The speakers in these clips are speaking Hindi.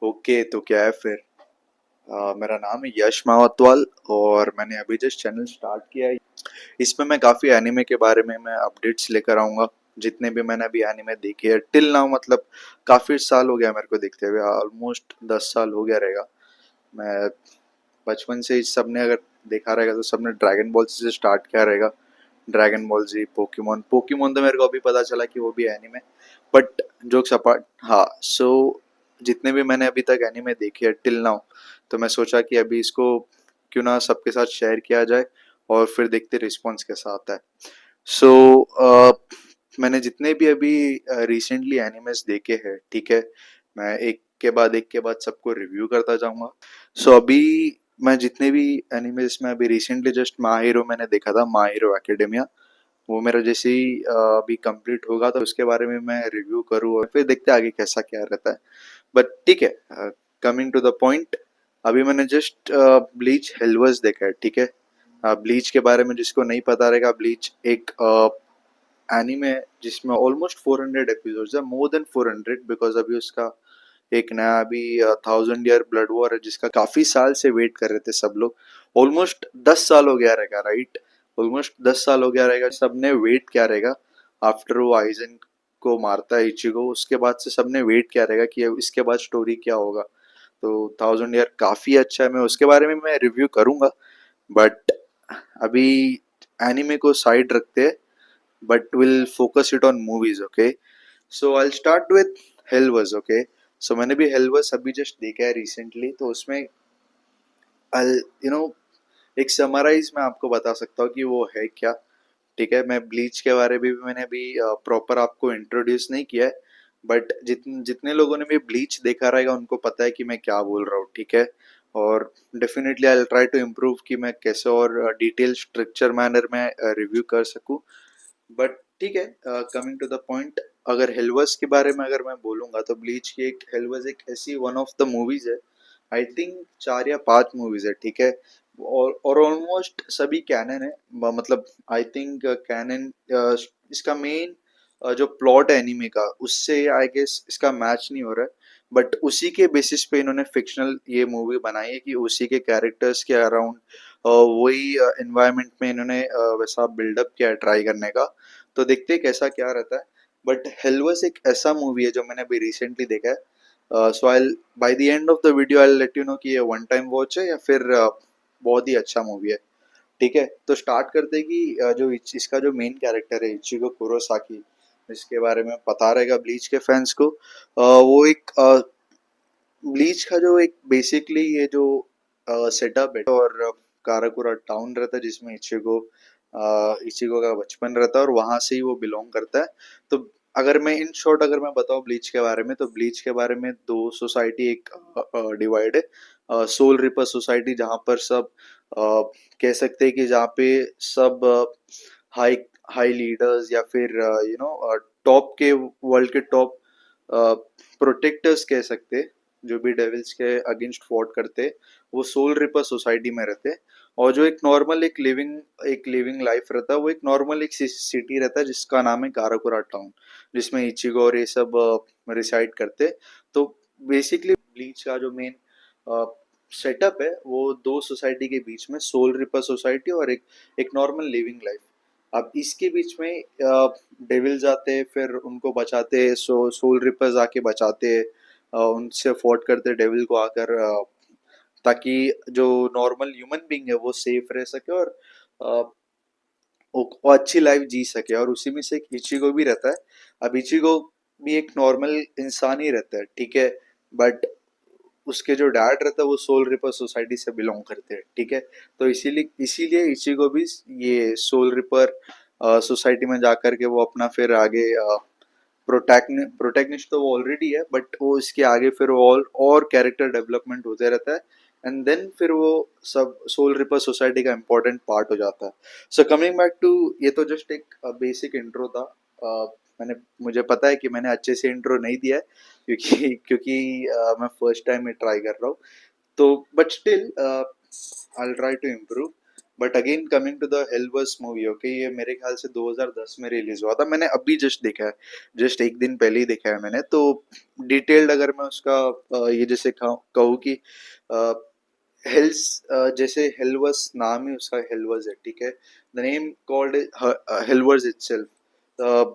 ओके, तो क्या है फिर। मेरा नाम है यश मावतवाल और मैंने अभी जस्ट चैनल स्टार्ट किया है। इसमें मैं काफ़ी एनिमे के बारे में मैं अपडेट्स लेकर आऊँगा। जितने भी मैंने अभी एनिमे देखे हैं टिल नाउ, मतलब काफ़ी साल हो गया मेरे को देखते हुए, ऑलमोस्ट 10 साल हो गया रहेगा। मैं बचपन से ही सबने अगर देखा रहेगा तो सबने ड्रैगन बॉल से स्टार्ट किया रहेगा। ड्रैगन बॉल जी, पोकेमोन पोकेमोन तो मेरे को अभी पता चला कि वो भी एनिमे। बट जोक्स अपार्ट, हाँ, सो जितने भी मैंने अभी तक एनिमे देखे हैं टिल नाउ, तो मैं सोचा कि अभी इसको क्यों ना सबके साथ शेयर किया जाए और फिर देखते रिस्पॉन्स कैसा आता है। सो मैंने जितने भी अभी रिसेंटली एनिमेस देखे हैं, ठीक है, मैं एक के बाद सबको रिव्यू करता जाऊंगा। सो अभी मैं जितने भी एनिमेस में अभी रिसेंटली जस्ट माँ हीरो मैंने देखा था, माँ हीरो एकेडेमिया। वो मेरा जैसे ही अभी कंप्लीट होगा तो उसके बारे में मैं रिव्यू करूँ और फिर देखते हैं आगे कैसा क्या रहता है। बट ठीक है, कमिंग टू द पॉइंट, अभी मैंने जस्ट ब्लीच हेलवर्स देखा है, ठीक है। ब्लीच के बारे में जिसको नहीं पता रहेगा, ब्लीच एक एनीमे है जिसमें ऑलमोस्ट 400 एपिसोड्स है, मोर देन 400, बिकॉज अभी उसका एक नया अभी 1000 ईयर ब्लड वॉर है जिसका काफी साल से वेट कर रहे थे सब लोग। ऑलमोस्ट 10 साल हो गया रहेगा, राइट। ऑलमोस्ट 10 साल हो गया रहेगा, सबने वेट किया रहेगा। आफ्टर वो आइजन को मारता है इचिगो, उसके बाद से सबने वेट किया रहेगा कि इसके बाद स्टोरी क्या होगा। तो 1000 ईयर काफी अच्छा है, मैं उसके बारे में मैं रिव्यू करूंगा। बट अभी एनिमे को साइड रखते हैं, but we'll focus it on movies, okay? So I'll start with Hellverse, okay? So मैंने भी Hellverse अभी जस्ट देखा है रिसेंटली, तो उसमें I'll you know एक समराइज मैं आपको बता सकता हूँ कि वो है क्या। ठीक है, मैं ब्लीच के बारे में भी मैंने अभी प्रॉपर आपको इंट्रोड्यूस नहीं किया है। बट जितने लोगों ने भी ब्लीच देखा रहेगा उनको पता है कि मैं क्या बोल रहा हूँ, ठीक है। और definitely I try to improve कि मैं कैसे और डिटेल स्ट्रक्चर मैनर में रिव्यू कर सकूँ। बट ठीक है, कमिंग टू द पॉइंट, अगर हेलवर्स के बारे में अगर मैं बोलूंगा तो ब्लीच की एक हेलवर्स एक ऐसी वन ऑफ द मूवीज है। आई थिंक 4 या 5 मूवीज है, ठीक है। और ऑलमोस्ट सभी कैनन है, मतलब आई थिंक कैनन, इसका मेन जो प्लॉट है एनीमे का उससे आई गेस इसका मैच नहीं हो रहा है। बट उसी के बेसिस पे इन्होंने फिक्शनल ये मूवी बनाई है कि उसी के कैरेक्टर्स के अराउंड वही एनवायरनमेंट में इन्होंने वैसा बिल्डअप किया है ट्राई करने का। तो देखते हैं कैसा क्या रहता है। बट हेलवस एक ऐसा मूवी है जो मैंने अभी रिसेंटली देखा है। So I by the end of the video I let you know कि ये वन टाइम वॉच है या फिर बहुत ही अच्छा मूवी है। ठीक है, तो स्टार्ट करते हैं कि जो इसका जो मेन कैरेक्टर है इचिगो कुरोसाकी, इसके बारे में पता रहेगा ब्लीच के फैंस को। वो एक ब्लीच का जो एक बेसिकली ये जो सेटअप है और काराकुरा टाउन रहता है जिसमें इचिगो का बचपन रहता है और वहां से ही वो बिलोंग करता है। तो अगर मैं इन शॉर्ट अगर मैं बताऊं ब्लीच के बारे में, तो ब्लीच के बारे में दो सोसाइटी एक डिवाइड है। सोल रिपर सोसाइटी जहाँ पर सब कह सकते हैं कि जहाँ पे सब हाई हाई लीडर्स या फिर टॉप के वर्ल्ड के टॉप प्रोटेक्टर्स कह सकते हैं, जो भी डेविल्स के अगेंस्ट फॉट करते, वो सोल रिपर सोसाइटी में रहते। और जो एक नॉर्मल एक लिविंग लाइफ रहता है, वो एक नॉर्मल एक सिटी रहता है जिसका नाम है काराकुरा टाउन, जिसमें इचिगो और ये सब रिसाइड करते। तो बेसिकली ब्लीच का जो मेन सेटअप है वो दो सोसाइटी के बीच में, सोल रिपर सोसाइटी और एक नॉर्मल लिविंग लाइफ। अब इसके बीच में डेविल्स आते हैं, फिर उनको बचाते हैं, सोल रिपर्स आके बचाते हैं, उनसे फोर्ट करते डेविल को आकर, ताकि जो नॉर्मल ह्यूमन बीइंग है वो सेफ रह सके और अ, वो अच्छी लाइफ जी सके। और उसी में से एक इचिगो भी रहता है। अब इचिगो भी एक नॉर्मल इंसान ही रहता है, ठीक है। बट उसके जो डैड रहता है वो सोल रिपर सोसाइटी से बिलोंग करते हैं, ठीक है। तो इसीलिए इसीलिए इचिगो भी ये सोल रिपर सोसाइटी में जाकर के वो अपना फिर आगे प्रोटैगनिस्ट तो वो ऑलरेडी है, बट वो इसके आगे फिर और कैरेक्टर डेवलपमेंट होते रहता है। एंड देन फिर वो सब सोल रिपर सोसाइटी का इम्पोर्टेंट पार्ट हो जाता है। सो कमिंग बैक टू, ये तो जस्ट एक बेसिक इंट्रो था। मैंने मुझे पता है कि मैंने अच्छे से इंट्रो नहीं दिया है, क्योंकि मैं फर्स्ट टाइम में ट्राई कर रहा हूँ। तो but still I try to improve. But again coming to the Hellverse movie, okay, ये मेरे ख्याल से 2010 में रिलीज हुआ था। मैंने अभी जस्ट देखा है, जस्ट एक दिन पहले ही देखा है मैंने। तो डिटेल्ड अगर मैं उसका ये जैसे कहूँ कि हेल्स, जैसे हेलवर्स नाम ही उसका हेलवर्स है, ठीक है। The name called Hellverse itself.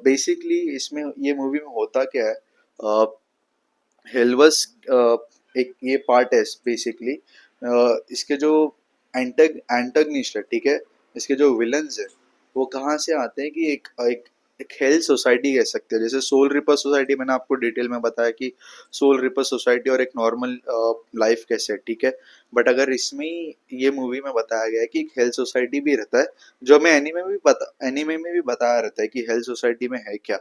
Basically इसमें ये मूवी में होता क्या है, हेलवर्स एक ये पार्ट है बेसिकली। इसके जो एंटगनिस्ट है, ठीक है, इसके जो विलन्स है वो कहाँ से आते हैं कि एक हेल सोसाइटी कह सकते हैं। जैसे सोल रिपर सोसाइटी मैंने आपको डिटेल में बताया कि सोल रिपर सोसाइटी और एक नॉर्मल लाइफ कैसे है, ठीक है। बट अगर इसमें ये मूवी में बताया गया है कि एक हेल सोसाइटी भी रहता है, जो हमें एनीमे में भी बताया रहता है कि हेल सोसाइटी में है क्या,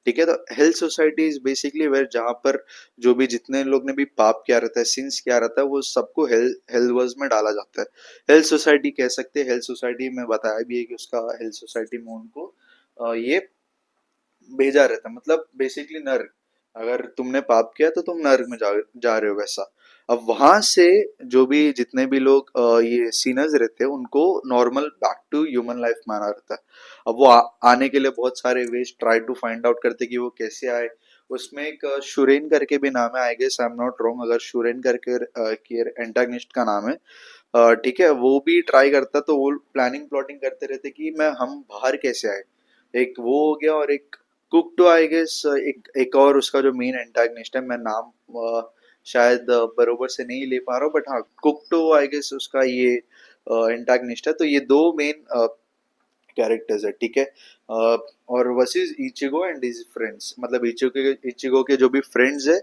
ठीक है। तो hell society is basically where जहाँ पर जो भी जितने लोग ने भी पाप किया रहता है, सिंस किया रहता है, वो सबको हेल वर्स में डाला जाता है। हेल सोसाइटी कह सकते हैं। हेल सोसाइटी में बताया भी है कि उसका हेल सोसाइटी में उनको ये भेजा रहता है, मतलब बेसिकली नर्क। अगर तुमने पाप किया तो तुम नर्क में जा रहे हो, वैसा। अब वहां से जो भी जितने भी लोग ये सीनर्स रहते हैं उनको normal back to human life में आना रहता है। अब वो आने के लिए बहुत सारे ways try to find out करते कि वो कैसे आए। उसमें एक शुरेन करके भी नाम है, I guess I am not wrong, अगर शुरेन करके एंटागनिस्ट का नाम है, ठीक है। वो भी ट्राई करता, तो वो प्लानिंग प्लॉटिंग करते रहते कि मैं हम बाहर कैसे आए। एक वो हो गया, और एक कुक टू आई गेस, एक और उसका जो मेन एंटागनिस्ट है, मैं नाम शायद बरोबर से नहीं ले पा रहा हूँ, बट हाँ, कुक टू आई गेस उसका ये एंटागनिस्ट है। तो ये दो मेन कैरेक्टर्स है, ठीक है। और versus Ichigo and his friends, मतलब इचिगो के जो भी फ्रेंड्स है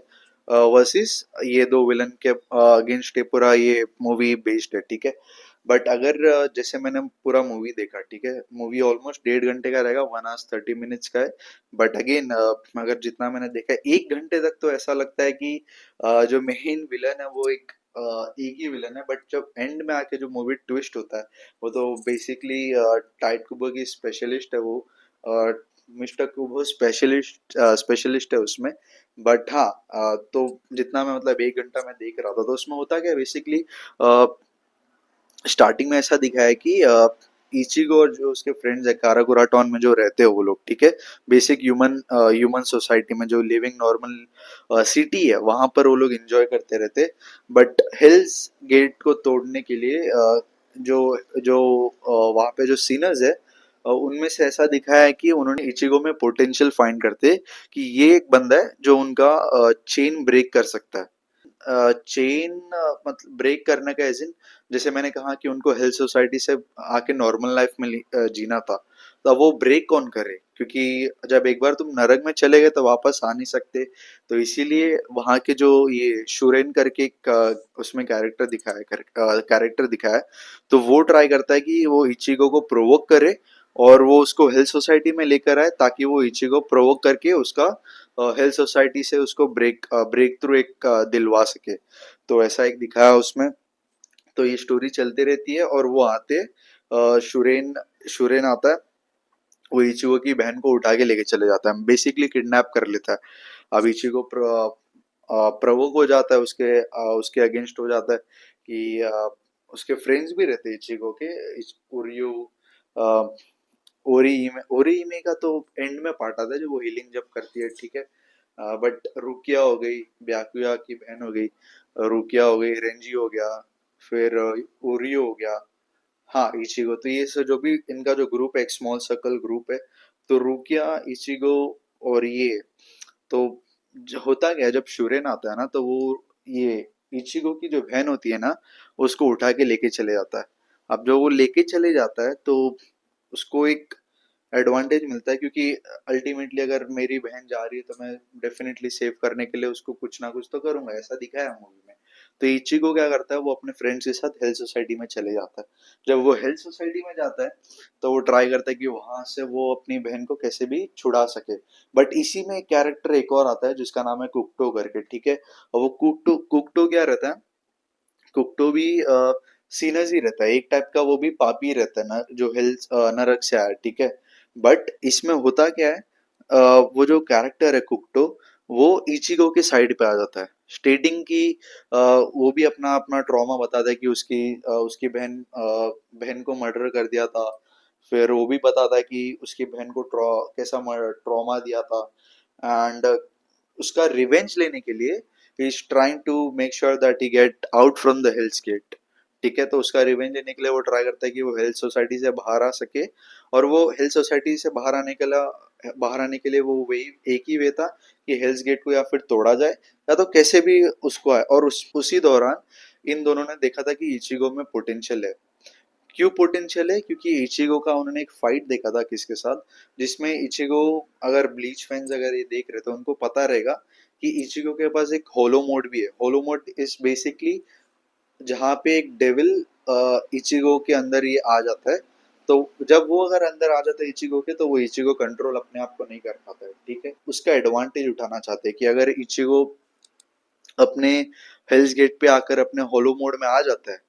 वर्सेस ये दो विलन के अगेंस्ट ये पूरा ये मूवी बेस्ड है, ठीक है। बट अगर जैसे मैंने पूरा मूवी देखा, ठीक है, मूवी ऑलमोस्ट 1.5 घंटे का रहेगा, 1 hours 30 minutes का है। बट अगेन अगर जितना मैंने देखा है, 1 घंटे तक तो ऐसा लगता है कि जो मेन विलन है वो एक ही विलन है। बट जब एंड में आके जो मूवी ट्विस्ट होता है, वो तो बेसिकली टाइट कुबो की स्पेशलिस्ट है वो, मिस्टर कुबो स्पेशलिस्ट है उसमें। बट हाँ, तो जितना मैं मतलब 1 घंटा मैं देख रहा था, तो उसमें होता क्या बेसिकली, स्टार्टिंग में ऐसा दिखाया है कि इचिगो और जो उसके फ्रेंड्स है काराकुरा टाउन में जो रहते हैं वो लोग, ठीक है, बेसिक ह्यूमन सोसाइटी में जो लिविंग नॉर्मल सिटी है वहां पर वो लोग एंजॉय करते रहते। बट हिल्स गेट को तोड़ने के लिए जो जो वहां पे जो सीनर्स है, उनमें से ऐसा दिखाया है कि उन्होंने इचिगो में पोटेंशियल फाइंड करते कि ये एक बंदा है जो उनका चेन ब्रेक कर सकता है। चेन मतलब ब्रेक करने का एज इन, जैसे मैंने कहा कि उनको हेल्थ सोसाइटी से आके नॉर्मल लाइफ में जीना था, तो अब वो ब्रेक कौन करे, क्योंकि जब एक बार तुम नरक में चले गए तो वापस आ नहीं सकते। तो इसीलिए वहां के जो ये शुरेन करके एक उसमें कैरेक्टर दिखाया है, तो वो ट्राई करता है कि वो इचिगो को प्रोवोक करे और वो उसको हेल्थ सोसाइटी में लेकर आए, ताकि वो इचिगो प्रोवोक करके उसका हेल्थ सोसाइटी से उसको ब्रेक थ्रू एक दिलवा सके। तो ऐसा एक दिखाया उसमें। तो ये स्टोरी चलती रहती है, और वो आते शुरेन शुरेन आता है, वो इचिगो की बहन को उठा के लेके चले जाता है, बेसिकली किडनैप कर लेता है। अब इचिगो प्रवोक हो जाता है, उसके अगेंस्ट हो जाता है कि उसके फ्रेंड्स भी रहते हैं इचिगो के, उरियो, ओरीमे का तो एंड में पार्ट आता है जब वो हीलिंग जब करती है, ठीक है। बट रुकिया हो गई, ब्याकुया की बहन हो गई, रुकिया हो गई, रेंजी हो गया, फिर ओरियो हो गया, हाँ इचिगो। तो ये सब जो भी इनका जो ग्रुप है, एक स्मॉल सर्कल ग्रुप है। तो रुकिया, इचिगो और ये, तो होता क्या है, जब शुरेन आता है ना, तो वो ये इचिगो की जो बहन होती है ना, उसको उठा के लेके चले जाता है। अब जो वो लेके चले जाता है, तो उसको एक एडवांटेज मिलता है, क्योंकि अल्टीमेटली अगर मेरी बहन जा रही है तो मैं डेफिनेटली सेव करने के लिए उसको कुछ ना कुछ तो करूंगा, ऐसा दिखाया है मूवी में। तो इचिको क्या करता है, वो अपने फ्रेंड्स के साथ हेल्थ सोसाइटी में चले जाता है। जब वो हेल्थ सोसाइटी में जाता है, तो वो ट्राई करता है कि वहां से वो अपनी बहन को कैसे भी छुड़ा सके। बट इसी में एक कैरेक्टर एक और आता है जिसका नाम है कुकटो करके, ठीक है। और वो कुकटो क्या रहता है, कुकटो भी सीनस ही रहता है एक टाइप का, वो भी पापी रहता है ना, जो हेल्थ नरक से आया, ठीक है। बट इसमें होता क्या है, वो जो कैरेक्टर है कुकटो, वो इचिगो के साइड पे आ जाता है। स्टेटिंग की वो भी अपना अपना ट्रॉमा बताता है कि उसकी बहन को मर्डर कर दिया था। फिर वो भी बताता है कि उसकी बहन को कैसा ट्रॉमा दिया था। एंड उसका रिवेंज लेने के लिए he is trying to make sure that he get out from the hell's gate. ठीक है, तो उसका रिवेंज लेने के लिए वो ट्राई करता है कि वो हेल्थ सोसाइटी से बाहर आ सके। और वो हेल्थ सोसाइटी से बाहर आने के लिए वो वही एक ही वे था कि हेल्स गेट को या फिर तोड़ा जाए या तो कैसे भी उसको आए। और उसी दौरान इन दोनों ने देखा था कि इचिगो में पोटेंशियल है। क्यों पोटेंशियल है? क्योंकि इचिगो का उन्होंने एक फाइट देखा था किसके साथ, जिसमें इचिगो, अगर ब्लीच फैंस अगर ये देख रहे तो उनको पता रहेगा कि इचिगो के पास एक होलो मोड भी है। होलो मोड इज बेसिकली जहाँ पे एक डेविल इचिगो के अंदर ये आ जाता है। तो जब वो अगर अंदर आ जाता है इचिगो के, तो वो इचिगो कंट्रोल अपने आप को नहीं कर पाता है। ठीक है, उसका एडवांटेज उठाना चाहते हैं कि अगर इचिगो अपने हेल्स गेट पे आकर अपने होलो मोड में आ जाता है,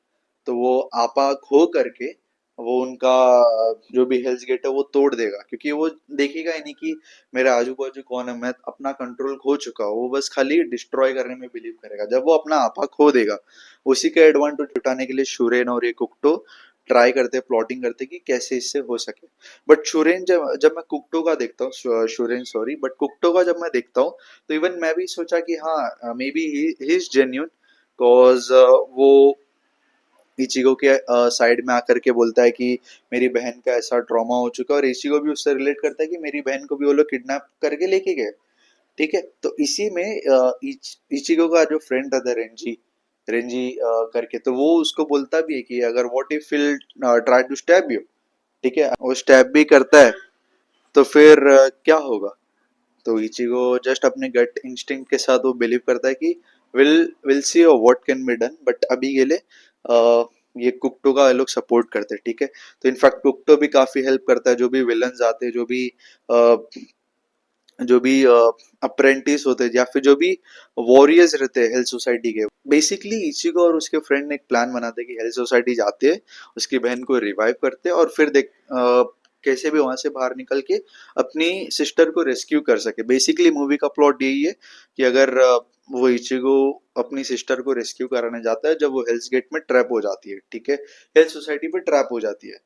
तो वो आपा खो करके वो उनका जो भी हेल्स गेट है वो तोड़ देगा। क्योंकि वो देखेगा ही नहीं कि मेरे आजू बाजू कौन है, मैं अपना कंट्रोल खो चुका हूँ। वो बस खाली डिस्ट्रॉय करने में बिलीव करेगा। जब वो अपना आपा खो देगा, उसी का एडवांटेज उठाने के लिए शुरेन और ये कुक्टो ट्राई करते, प्लॉटिंग करते कि कैसे इससे हो सके। बट शुरेन जब जब मैं कुक्टो का देखता हूँ, शुरेन सॉरी, बट कुक्टो का जब मैं देखता हूँ, तो इवन मैं भी सोचा कि हाँ, may be he is genuine. Cause वो इचिगो के साइड में आकर के बोलता है कि मेरी बहन का ऐसा ट्रॉमा हो चुका है, और इचिगो भी उससे रिलेट करता है कि मेरी बहन को भी वो लोग किडनैप करके लेके गए। ठीक है, तो इसी में इचिगो का जो फ्रेंड रहता है रेंजी, करके, तो वो उसको बोलता भी है कि अगर what if will try to stab you. ठीक है, वो स्टैब भी करता है, तो फिर क्या होगा? तो इचिगो जस्ट अपने गट इंस्टिंक्ट के साथ वो बिलीव करता है कि विल विल सी और what can be done. But अभी के लिए ये कुक्टो का ये लोग सपोर्ट करते हैं। ठीक है, तो इनफैक्ट कुक्टो भी काफी हेल्प करता है। जो भी विलन्स आते हैं, जो भी अप्रेंटिस होते हैं, या फिर जो भी वॉरियर्स रहते हैं हेल्थ सोसाइटी के, बेसिकली इचिगो और उसके फ्रेंड ने एक प्लान बनाते हैं कि हेल्थ सोसाइटी जाते हैं, उसकी बहन को रिवाइव करते हैं, और फिर कैसे भी वहां से बाहर निकल के अपनी सिस्टर को रेस्क्यू कर सके। बेसिकली मूवी का प्लॉट यही है कि अगर वो इचिगो अपनी सिस्टर को रेस्क्यू कराने जाता है जब वो हेल्थ गेट में ट्रैप हो जाती है। ठीक है, हेल्थ सोसाइटी पे ट्रैप हो जाती है।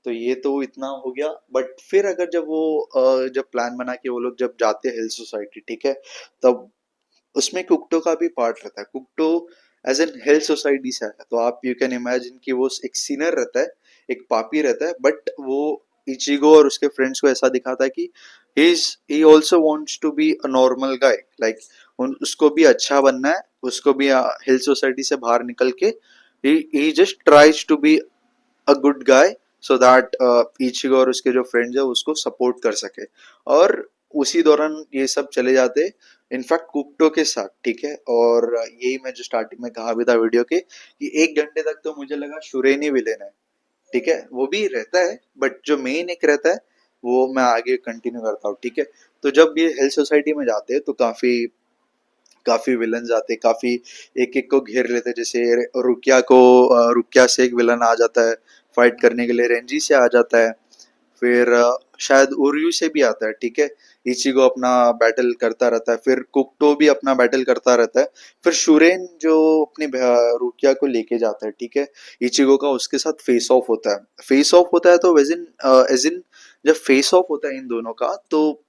तो ये तो इतना हो गया। बट फिर अगर जब प्लान बना के वो लोग जब जाते हैं हेल्थ सोसाइटी, ठीक है, तब उसमें कुक्टो का भी पार्ट रहता है। कुक्टो एज एन हेल्थ सोसाइटी से आया, तो आप यू कैन इमेजिन कि वो एक सीनियर रहता है, एक पापी रहता है, बट वो इचिगो और उसके फ्रेंड्स को ऐसा दिखाता है कि he also wants to be a normal guy, like उसको भी अच्छा बनना है, उसको भी हेल्थ सोसाइटी से बाहर निकल के ही just tries to be a good guy, so that Ichigo और उसके जो फ्रेंड्स है उसको सपोर्ट कर सके। और उसी दौरान ये सब चले जाते इनफैक्ट कुक्टो के साथ। ठीक है, और यही मैं जो स्टार्टिंग में कहा भी था वीडियो के कि 1 घंटे तक तो मुझे लगा शुरेन ही विलेन है। ठीक है, वो भी रहता है, बट जो मेन एक रहता है वो मैं आगे कंटिन्यू करता हूँ। ठीक है, तो जब ये हेल्थ सोसाइटी में जाते हैं तो काफी काफी विलन आते, काफी एक एक को घेर लेते। जैसे रुकिया से एक विलन आ जाता है फाइट करने के लिए, रेंजी से आ जाता है, फिर शायद उर्यू से भी आता है। ठीक है, इचिगो अपना बैटल करता रहता है, फिर कुक्टो भी अपना बैटल करता रहता है, फिर शुरेन जो अपनी रुकिया को लेके जाता है। ठीक है, इचिगो का उसके साथ फेस ऑफ होता है। फेस ऑफ होता है तो एज इन जब फेस ऑफ होता है इन दोनों का, तो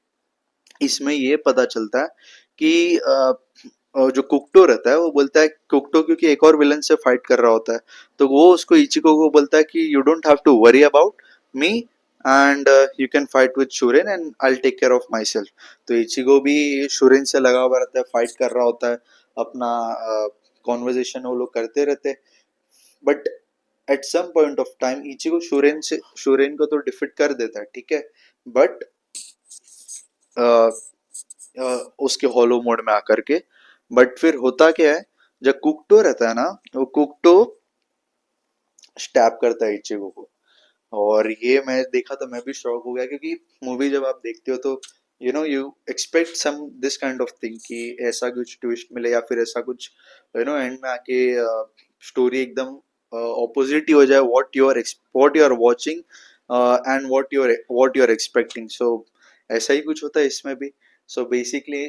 इसमें ये पता चलता है कि जो कुक्टो रहता है वो बोलता है, कुक्टो क्योंकि एक और विलन से फाइट कर रहा होता है, तो वो उसको इचिको को बोलता है कि you don't have to worry about me, and you can fight with Shuren and I take care of my self. तो इचिको भी शुरेन से लगा हुआ रहता है, फाइट कर रहा होता है, अपना कॉन्वर्जेशन वो लोग करते रहते। But at some point of time Ichiko Shuren को तो डिफीट कर देता है। ठीक है, बट उसके हॉलो मोड में आकर के। बट फिर होता क्या है, जब कुक्टो रहता है ना, वो कुक्टो स्टैप करता है इचिगो को। और ये मैं देखा तो मैं भी शॉक हो गया, क्योंकि मूवी जब आप देखते हो तो you expect some this kind of thing कि ऐसा कुछ ट्विस्ट मिले, या फिर ऐसा कुछ एंड में आके स्टोरी एकदम ऑपोजिट ही हो जाए, what you are watching and what you are expecting. So ऐसा ही कुछ होता है इसमें भी। सो बेसिकली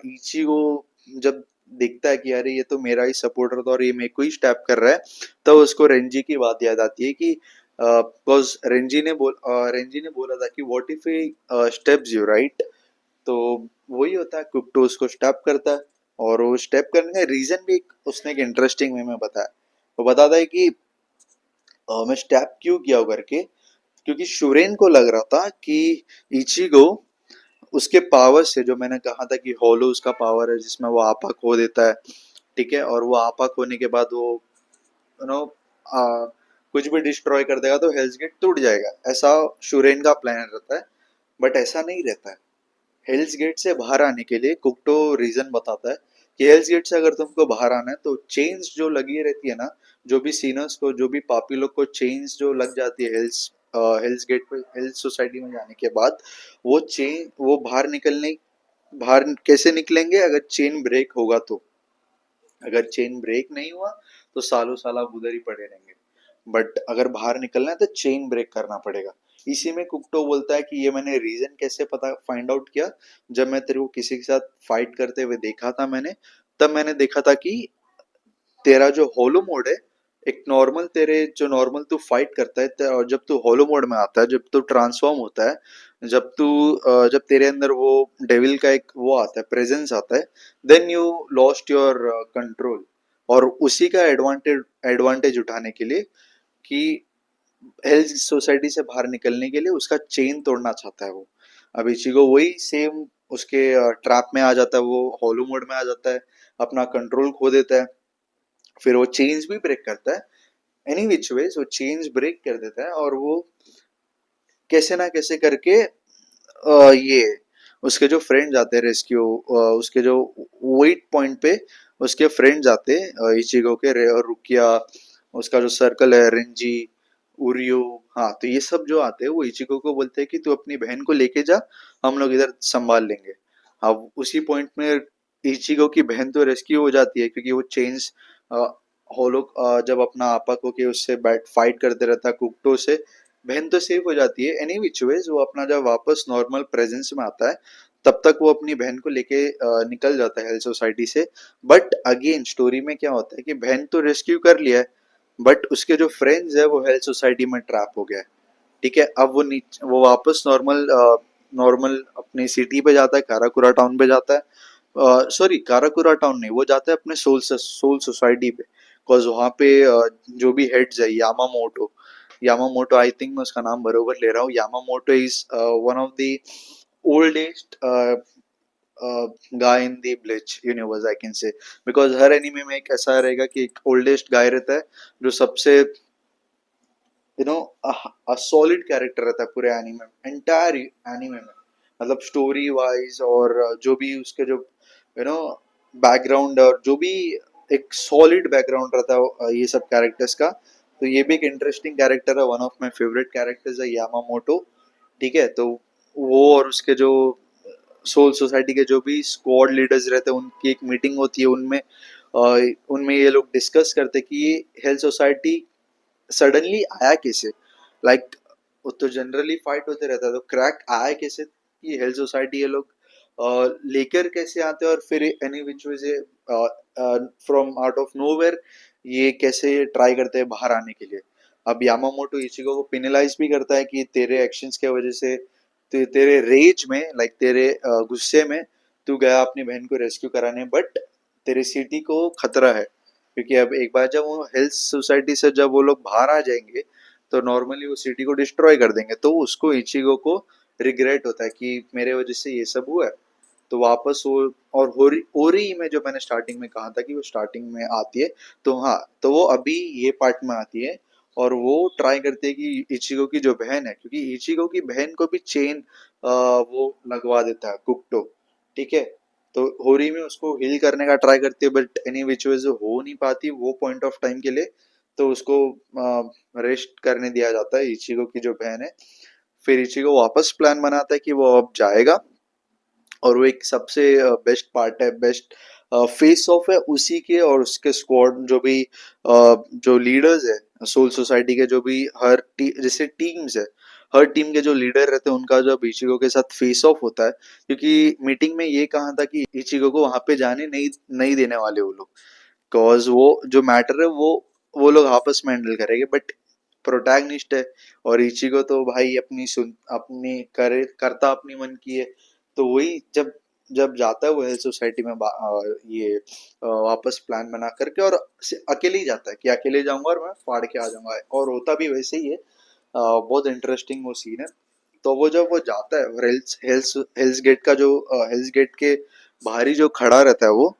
इचिगो जब दिखता है कि अरे ये तो मेरा ही सपोर्टर था और ये मेरे को ही स्टैप कर रहा है, तब उसको रेंजी की बात याद आती है कि बिकॉज रेंजी ने बोला था कि what if he steps you right. तो वही होता है, कुप्टो उसको स्टेप करता है, और वो स्टेप करने का रीजन भी उसने एक इंटरेस्टिंग वे में बताया। वो बताता है कि मैं स्टेप क्यों किया वो करके, क्योंकि शुरेन को लग रहा था कि इचिगो उसके पावर से, जो मैंने कहा था कि होलो उसका पावर है जिसमें वो आपा खो देता है, ठीक है, और वो आपा खोने के बाद वो यू नो कुछ भी डिस्ट्रॉय कर देगा तो हेल्स गेट टूट जाएगा, ऐसा शुरेन का प्लान रहता है। बट ऐसा नहीं रहता है। हेल्स गेट से बाहर आने के लिए कुकटो रीजन बताता है कि हेल्स गेट से अगर तुमको बाहर आना है तो चेन्स जो लगी रहती है ना, जो भी सीनर्स को, जो भी पापी लोग को चेन्स जो लग जाती है हेल्स गेट पे, हेल्स सोसाइटी में जाने के बाद, वो चेन वो बाहर कैसे निकलेंगे अगर चेन ब्रेक होगा तो। अगर चेन ब्रेक नहीं हुआ तो सालों साल आप उधर ही पड़े रहेंगे। बट अगर बाहर निकलना है तो चेन ब्रेक करना पड़ेगा। इसी में कुकटो बोलता है कि ये मैंने रीजन कैसे पता फाइंड आउट किया, जब मैं तेरे को किसी के साथ फाइट करते हुए देखा था मैंने, तब मैंने देखा था कि तेरा जो होलो मोड है, एक नॉर्मल तेरे जो नॉर्मल तू फाइट करता है और जब तू होलो मोड में आता है, जब तू ट्रांसफॉर्म होता है, जब तेरे अंदर वो डेविल का एक वो आता है, प्रेजेंस आता है, then you lost your control. और उसी का एडवांटेज एडवांटेज उठाने के लिए कि हेल्थ सोसाइटी से बाहर निकलने के लिए उसका चेन तोड़ना चाहता है वो। अब इचिगो वही सेम उसके ट्रैप में आ जाता है, वो होलो मोड में आ जाता है, अपना कंट्रोल खो देता है, फिर वो चेन्स भी ब्रेक करता है। एनी विच वेज वो चेन्स ब्रेक कर देता है, और वो कैसे ना कैसे करके ये उसके जो फ्रेंड्स आते हैं रेस्क्यू, उसके जो वेट पॉइंट पे उसके फ्रेंड्स आते हैं इचिगो के, और रुकिया, उसका जो सर्कल है, रेंजी, उरियो, हाँ, तो ये सब जो आते हैं वो इचिगो को बोलते हैं कि तू अपनी बहन को लेके जा, हम लोग इधर संभाल लेंगे। अब उसी पॉइंट में इचिगो की बहन तो रेस्क्यू हो जाती है, क्योंकि वो चेंज होलो जब अपना आपा को के उससे बैट फाइट करते रहता है कुकटो से, बहन तो सेव हो जाती है। एनी विच वेज वो अपना जब वापस नॉर्मल प्रेजेंस में आता है, तब तक वो अपनी बहन को लेके निकल जाता है हेल्थ सोसाइटी से। बट अगेन स्टोरी में क्या होता है कि बहन तो रेस्क्यू कर लिया है, बट उसके जो फ्रेंड्स है वो हेल्थ सोसाइटी में ट्रैप हो गया है। ठीक है, अब वो वापस नॉर्मल नॉर्मल अपनी सिटी पे जाता है, काराकुरा टाउन पे जाता है। सॉरी, काराकुरा टाउन नहीं, वो जाता है अपने सोल सोसाइटी पे, बिकॉज वहाँ पे जो भी हेड्स है, यामामोटो, आई थिंक मैं उसका नाम बरोबर ले रहा हूँ, Yamamoto is one of the oldest guy in the bleach universe, I can say, because her anime में एक ऐसा रहेगा कि एक ओल्डेस्ट गाय रहता है जो सबसे यू नो सॉलिड कैरेक्टर रहता है पूरे एनीमे, एंटायर एनीमे में, मतलब स्टोरी वाइज, और जो भी उसके जो नो बैकग्राउंड, और जो भी एक सॉलिड बैकग्राउंड रहता है ये सब कैरेक्टर्स का। तो ये भी एक इंटरेस्टिंग कैरेक्टर है, one of my favourite characters है यामामोटो। ठीक है, तो वो और उसके जो सोल सोसाइटी के जो भी स्क्वाड लीडर्स रहते हैं, उनकी एक मीटिंग होती है, उनमें ये लोग डिस्कस करते हैं कि ये हेल्थ सोसाइटी सडनली आया कैसे, लाइक वो तो जनरली फाइट होते रहता है, तो क्रैक आया कैसे कि हेल्थ सोसाइटी ये लोग लेकर कैसे आते हैं, और फिर एनी विच वे से फ्रॉम आउट ऑफ नोवेयर ये कैसे ट्राई करते हैं बाहर आने के लिए। अब यामामोटो इचिको को पेनलाइज भी करता है कि तेरे एक्शंस के वजह से, तेरे रेज में, लाइक तेरे गुस्से में तू गया अपनी बहन को रेस्क्यू कराने, बट तेरे सिटी को खतरा है, क्योंकि अब एक बार जब वो हेल्थ सोसाइटी से जब वो लोग बाहर आ जाएंगे तो नॉर्मली वो सिटी को डिस्ट्रॉय कर देंगे, तो उसको इचिगो को रिग्रेट होता है कि मेरे वजह से ये सब हुआ है। तो वापस वो, और होरी ओरी में जो मैंने स्टार्टिंग में कहा था कि वो स्टार्टिंग में आती है, तो हाँ, तो वो अभी ये पार्ट में आती है, और वो ट्राई करती है कि इचिगो की जो बहन है, क्योंकि इचिगो की बहन को भी चेन वो लगवा देता है कुकटो। ठीक है, तो होरी में उसको हील करने का ट्राई करती है, बट एनी विच वे हो नहीं पाती वो पॉइंट ऑफ टाइम के लिए, तो उसको रेस्ट करने दिया जाता है इचिगो की जो बहन है। फिर इचिगो वापस प्लान बनाता है कि वो अब जाएगा, और वो एक सबसे बेस्ट पार्ट है, बेस्ट फेस ऑफ है उसी के और उसके स्क्वाड जो भी जो लीडर्स है सोल सोसाइटी के, जो भी जैसे टीम्स है, हर टीम के जो लीडर रहते हैं उनका जब इचिगो के साथ फेस ऑफ होता है, क्योंकि मीटिंग में ये कहा था कि इचिगो को वहां पे जाने नहीं नहीं देने वाले वो लोग, कॉज वो जो मैटर है वो लोग आपस में हैंडल करेंगे, बट प्रोटैगनिस्ट है और इचिगो तो भाई अपनी करे करता अपनी मन की है। तो वही जब जब जाता है वो हेल्थ सोसाइटी में ये वापस प्लान बना करके, और अकेले ही जाता है कि अकेले जाऊंगा और मैं फाड़ के आ जाऊंगा, और होता भी वैसे ही है। बहुत इंटरेस्टिंग वो सीन है। तो वो जब वो जाता है और हेल्स गेट का जो हेल्स गेट के बाहरी जो खड़ा रहता है वो,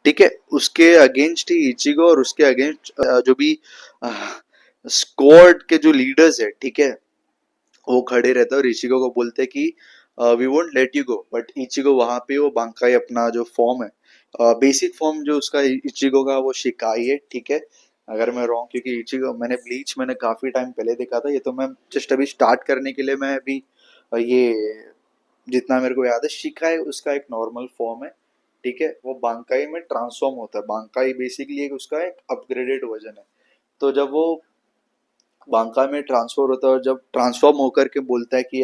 ठीक है, उसके अगेंस्ट ही इचिगो और उसके अगेंस्ट जो भी स्क्वाड के जो लीडर्स है, ठीक है, वो खड़े रहते हैं और इचिगो को बोलते हैं कि we won't let you go, but Ichigo वहां पे वो बांकाई अपना जो फॉर्म है, बेसिक फॉर्म जो उसका इचिगो का वो शिकाई है, ठीक है। अगर मैं रॉन्ग, क्योंकि इचिगो मैंने ब्लीच मैंने काफी टाइम पहले देखा था, ये तो मैं जस्ट अभी स्टार्ट करने के लिए मैं अभी ये जितना मेरे को याद है, शिकाई उसका एक नॉर्मल फॉर्म है, ठीक है। वो बांकाई में ट्रांसफॉर्म होता है, बांकाई बेसिकली एक उसका एक अपग्रेडेड वर्जन है। तो जब वो बांका में ट्रांसफर होता है और जब ट्रांसफॉर्म होकर के बोलता है कि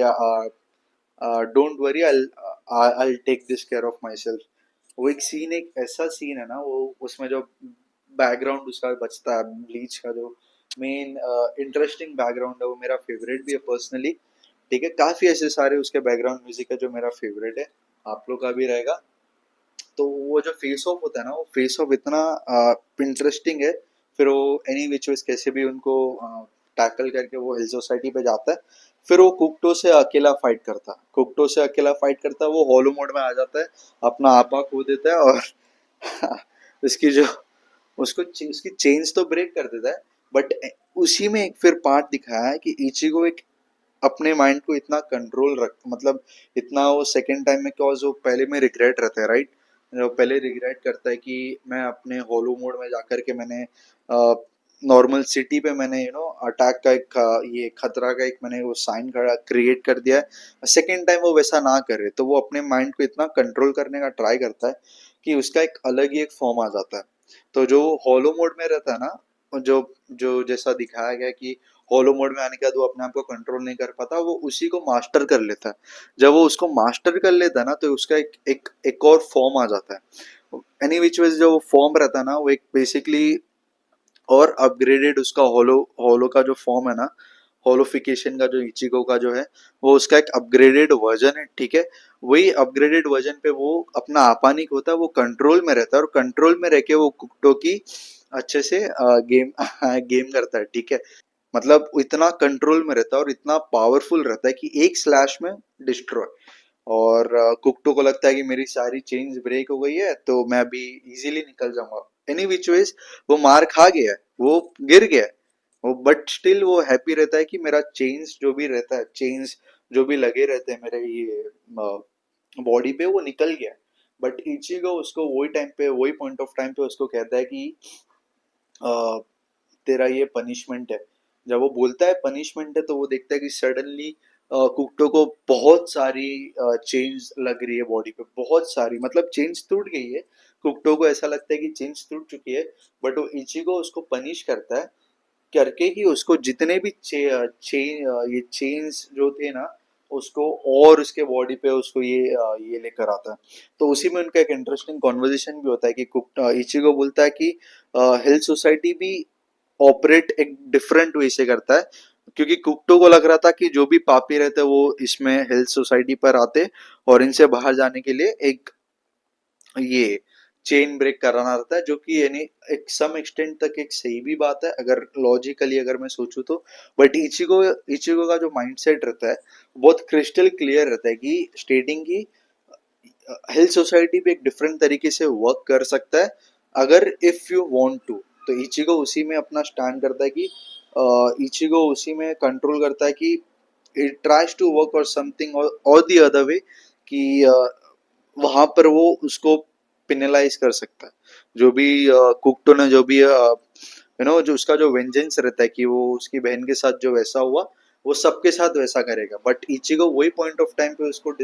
don't worry, I take this care of my self, वो एक सीन, एक ऐसा सीन है ना वो, उसमें जो बैकग्राउंड उसका बचता है ब्लीच का, जो मेन इंटरेस्टिंग बैकग्राउंड है, वो मेरा फेवरेट भी है पर्सनली, ठीक है। काफी ऐसे सारे उसके बैकग्राउंड म्यूजिक है जो मेरा फेवरेट है, आप लोग का भी रहेगा। तो वो जो फेस ऑफ होता है ना, वो फेस ऑफ इतना इंटरेस्टिंग है। फिर वो एनी विच वेज कैसे भी उनको टैकल करके वो हिल सोसाइटी पे जाता है। फिर वो कुकटो से अकेला फाइट करता है, कुकटो से अकेला फाइट करता है, वो हॉलो मोड में आ जाता है, अपना आपा खो देता है, और उसकी जो उसकी चेन्स तो ब्रेक कर देता है, बट उसी में एक फिर पार्ट दिखाया है कि इचिगो एक अपने माइंड को इतना कंट्रोल रख, मतलब इतना वो सेकेंड टाइम में, क्या जो पहले में रिग्रेट रहता है, राइट, जो पहले रिग्रेट करता है कि मैं अपने हॉलो मोड में जाकर के मैंने नॉर्मल सिटी पे मैंने अटैक का एक ये खतरा का एक मैंने वो साइन क्रिएट कर दिया है, सेकेंड टाइम वो वैसा ना करे, तो वो अपने माइंड को इतना कंट्रोल करने का ट्राई करता है कि उसका एक अलग ही एक फॉर्म आ जाता है। तो जो हॉलो मोड में रहता है ना, जो जो जैसा दिखाया गया कि हॉलो मोड में आने के बाद वो अपने आप को कंट्रोल नहीं कर पाता, वो उसी को मास्टर कर लेता है। जब वो उसको मास्टर कर लेता है ना, तो उसका एक और फॉर्म आ जाता है। एनी विच वेज जो फॉर्म रहता है ना, वो एक बेसिकली और अपग्रेडेड उसका हॉलो हॉलो का जो फॉर्म है ना, होलोफिकेशन का जो इचिगो का जो है, वो उसका एक अपग्रेडेड वर्जन है, ठीक है। वही अपग्रेडेड वर्जन पे वो अपना आपानिक होता है, वो कंट्रोल में रहता है, और कंट्रोल में रह के वो कुकटो की अच्छे से गेम गेम करता है, ठीक है। मतलब वो इतना कंट्रोल में रहता है और इतना पावरफुल रहता है कि एक स्लैश में डिस्ट्रॉय, और कुकटो को लगता है कि मेरी सारी चेन्स ब्रेक हो गई है, तो मैं अभी इजीली निकल जाऊंगा एनी विच वेज। वो मार खा गया है, वो गिर गया है वो, बट स्टिल वो हैप्पी रहता है कि मेरा चेन्स जो भी रहता है, चेन्स जो भी लगे रहते हैं मेरे ये बॉडी पे, वो निकल गया। बट इचिगो उसको वही टाइम पे, वही पॉइंट ऑफ टाइम पे उसको कहता है कि अ, तेरा ये पनिशमेंट है। जब वो बोलता है पनिशमेंट है, तो वो देखता है कि सडनली कुकटो को बहुत सारी चेंज लग रही है बॉडी पे, बहुत सारी, मतलब चेंज टूट गई है। कुकटो को ऐसा लगता है कि चेंज टूट चुकी है, बट वो इचिगो उसको पनिश करता है करके कि उसको जितने भी ये चेन्स जो थे ना, उसको और उसके बॉडी पे उसको ये लेकर आता है। तो उसी में उनका एक इंटरेस्टिंग कॉन्वर्जेशन भी होता है कि इचिगो बोलता है कि हिल सोसाइटी भी ऑपरेट एक डिफरेंट वे से करता है, क्योंकि कुकटो को लग रहा था कि जो भी पापी रहते वो इसमें हेल्थ सोसाइटी पर आते और इनसे बाहर जाने के लिए एक ये चेन ब्रेक कराना रहता है, जो कि यानी एक सम एक्सटेंट तक एक सही भी बात है अगर लॉजिकली अगर मैं सोचूं तो। बट इचिगो का जो माइंडसेट रहता है बहुत क्रिस्टल क्लियर रहता है कि स्टेटिंग की हेल्थ सोसाइटी भी एक डिफरेंट तरीके से वर्क कर सकता है अगर इफ यू वांट टू। तो इचिगो उसी में अपना स्टैंड करता है कि इचिगो उसी में कंट्रोल करता है कि इट ट्राइज टू वर्क और समथिंग और द अदर वे, कि वहां पर वो उसको पिनलाइज कर सकता है। जो भी कुकटो ने जो भी जो उसका जो वेंजेंस रहता है कि वो उसकी बहन के साथ जो वैसा हुआ, वो सबके साथ वैसा करेगा। बट इचिगो वही पॉइंट ऑफ टाइम पे उसको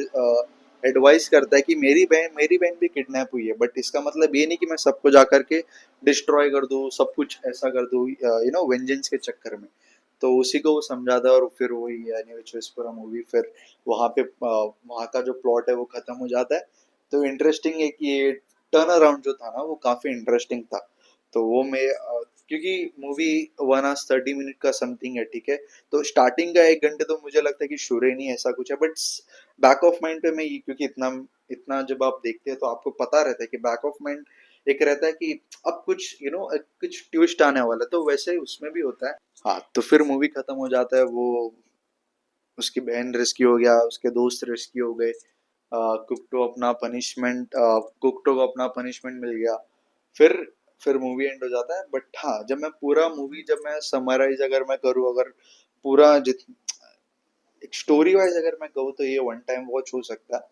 एडवाइस करता है कि मेरी बहन भी किडनैप हुई है, बट इसका मतलब ये नहीं कि मैं सबको जाकर के डिस्ट्रॉय कर दूं, सब कुछ ऐसा कर दूं वेंजेंस के चक्कर में। तो उसी को वो समझाता है और फिर वही यानी which is पूरा मूवी फिर वहाँ पे वहाँ का जो प्लॉट है वो खत्म हो जाता है। तो इंटरेस्टिंग है कि ये टर्न अराउंड जो था ना वो काफी इंटरेस्टिंग था। तो वो मैं क्योंकि मूवी 1 hours 30 minute का समथिंग है, ठीक है। तो स्टार्टिंग का 1 घंटे तो मुझे लगता है कि शुरू ही नहीं ऐसा कुछ है, बट बैक ऑफ माइंड पे मैं क्योंकि इतना इतना जब आप देखते हैं तो आपको पता रहता है कि बैक ऑफ माइंड एक रहता है कि अब कुछ कुछ ट्विस्ट आने वाला है, तो वैसे ही उसमें भी होता है। हाँ, तो फिर मूवी खत्म हो जाता है। वो उसकी बहन रेस्क्यू हो गया, उसके दोस्त रेस्क्यू हो गए, कुकटो अपना पनिशमेंट कुकटो को अपना पनिशमेंट मिल गया। फिर फिर मूवी एंड हो जाता है। बट हाँ, जब मैं पूरा मूवी जब मैं समराइज अगर मैं करूँ, अगर पूरा जित एक स्टोरी वाइज अगर मैं कहूँ तो ये वन टाइम वॉच हो सकता है।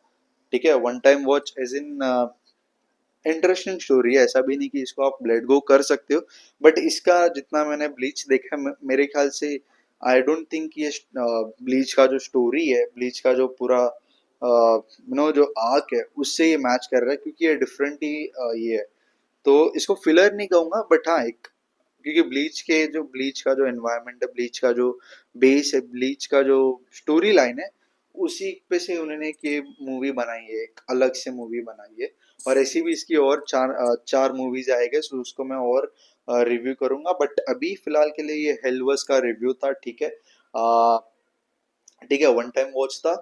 ठीक है, one time watch as in interesting story है, ऐसा भी नहीं कि इसको आप लेट गो कर सकते हो। बट इसका जितना मैंने ब्लीच देखा है, मेरे ख्याल से आई डोंट थिंक ये ब्लीच का जो स्टोरी है, ब्लीच का जो पूरा जो आर्क है उससे ये मैच कर रहा है, क्योंकि ये डिफरेंट ही ये है। तो इसको फिलर नहीं कहूंगा, बट हाँ एक, क्योंकि ब्लीच का जो एनवायरनमेंट है, ब्लीच का जो बेस है, ब्लीच का जो स्टोरी लाइन है, उसी पे से उन्होंने एक ये मूवी बनाई है, एक अलग से मूवी बनाई है। और ऐसी भी इसकी और चार मूवीज आएंगे, सो उसको मैं और रिव्यू करूंगा। बट अभी फिलहाल के लिए ये हेलवस का रिव्यू था, ठीक है। ठीक है, वन टाइम वॉच था।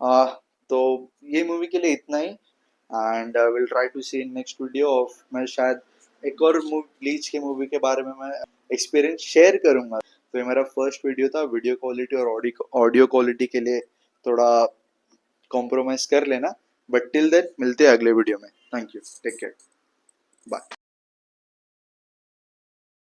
आ, तो ये मूवी के लिए इतना ही, and will try to see in next video of, मैं शायद एक और ब्लीच के मूवी के बारे में मैं एक्सपीरियंस शेयर करूंगा। तो ये मेरा फर्स्ट वीडियो था। वीडियो क्वालिटी और ऑडियो क्वालिटी के लिए थोड़ा कॉम्प्रोमाइज कर लेना। बट टिल देन मिलते हैं अगले वीडियो में। Thank you, take care, bye.